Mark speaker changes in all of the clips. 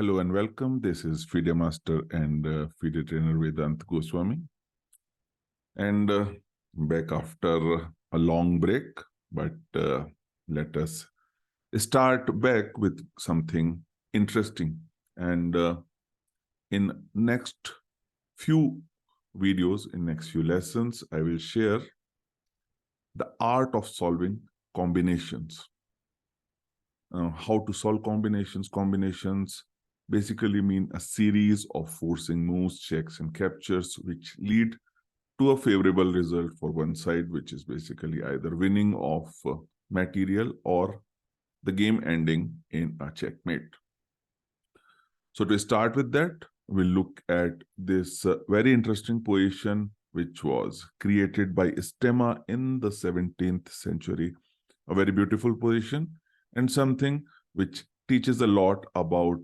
Speaker 1: Hello and welcome. This is FIDE Master and FIDE Trainer Vedant Goswami. And back after a long break, but let us start back with something interesting. And in next few videos, in next few lessons, I will share the art of solving combinations. How to solve combinations. Combinations basically mean a series of forcing moves, checks, and captures which lead to a favorable result for one side, which is basically either winning of material or the game ending in a checkmate. So to start with that, we'll look at this very interesting position which was created by Stamma in the 17th century. A very beautiful position and something which teaches a lot about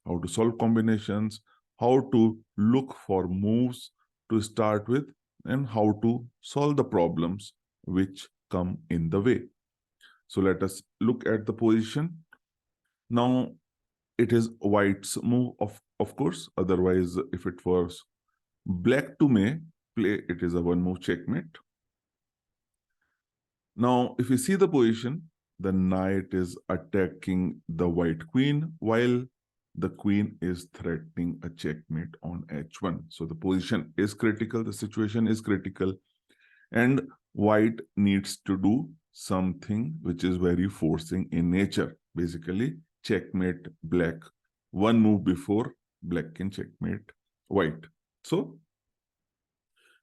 Speaker 1: how to solve combinations, how to look for moves to start with, and how to solve the problems which come in the way. So let us look at the position. Now, it is white's move, of course. Otherwise, if it was black to may play, it is a one move checkmate. Now, if you see the position, the knight is attacking the white queen while the queen is threatening a checkmate on h1. So the position is critical, the situation is critical, and white needs to do something which is very forcing in nature. Basically, checkmate black. One move before black can checkmate white. So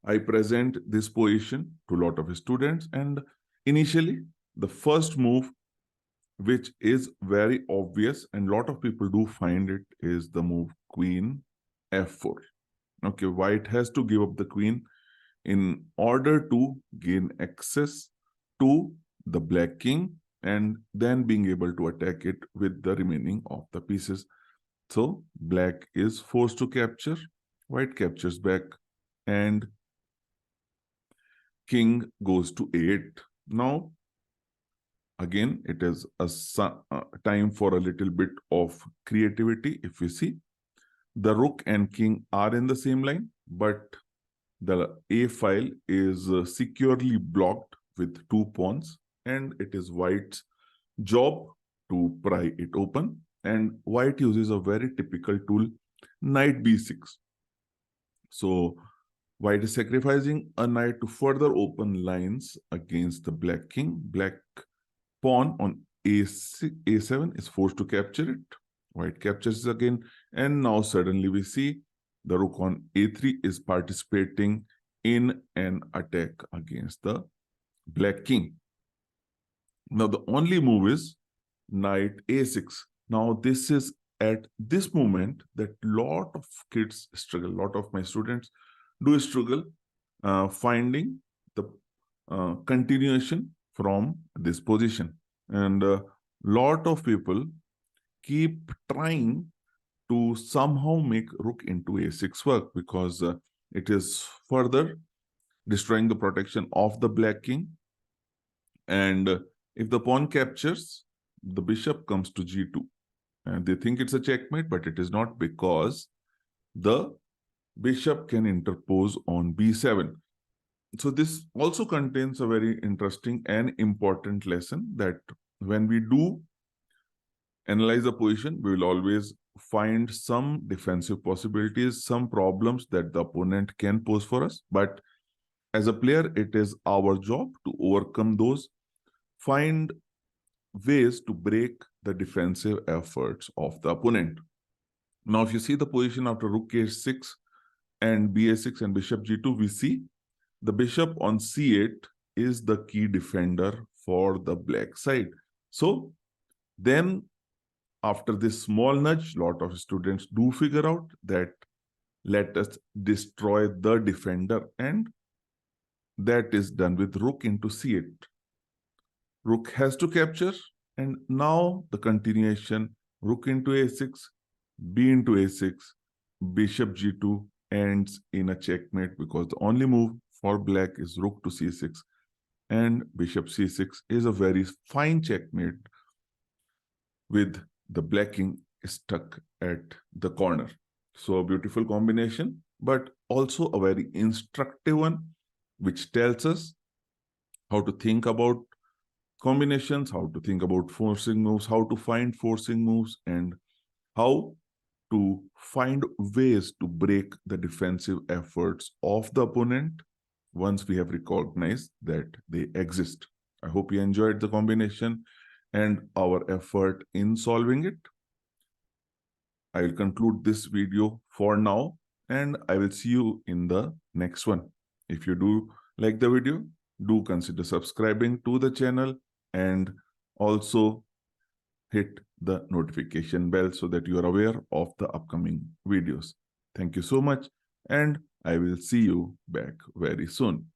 Speaker 1: I present this position to a lot of students, and initially, the first move, which is very obvious and a lot of people do find it, is the move queen f4. Okay, white has to give up the queen in order to gain access to the black king and then being able to attack it with the remaining of the pieces. So black is forced to capture, white captures back, and king goes to 8. Now, again, it is a time for a little bit of creativity. If you see, the rook and king are in the same line, but the A file is securely blocked with 2 pawns, and it is white's job to pry it open. And white uses a very typical tool, knight b6. So white is sacrificing a knight to further open lines against the black king. Black pawn on a7 is forced to capture it. White captures it again, and now suddenly we see the rook on a3 is participating in an attack against the black king. Now the only move is knight a6. Now this is at this moment that lot of kids struggle, lot of my students do struggle finding the continuation from this position. And a lot of people keep trying to somehow make rook into a6 work because it is further destroying the protection of the black king. And if the pawn captures, the bishop comes to g2. And they think it's a checkmate, but it is not, because the bishop can interpose on b7. So this also contains a very interesting and important lesson, that when we do analyze the position, we will always find some defensive possibilities, some problems that the opponent can pose for us. But as a player, it is our job to overcome those, find ways to break the defensive efforts of the opponent. Now, if you see the position after rook h6 and ba6 and bishop g2, we see the bishop on c8 is the key defender for the black side. So then after this small nudge, a lot of students do figure out that let us destroy the defender, and that is done with rook into c8. Rook has to capture, and now the continuation, rook into a6, b into a6, bishop g2 ends in a checkmate, because the only move for black is rook to c6, and bishop c6 is a very fine checkmate with the black king stuck at the corner. So a beautiful combination, but also a very instructive one, which tells us how to think about combinations, how to think about forcing moves, how to find forcing moves, and how to find ways to break the defensive efforts of the opponent once we have recognized that they exist. I hope you enjoyed the combination and our effort in solving it. I will conclude this video for now, and I will see you in the next one. If you do like the video, do consider subscribing to the channel and also hit the notification bell so that you are aware of the upcoming videos. Thank you so much, and I will see you back very soon.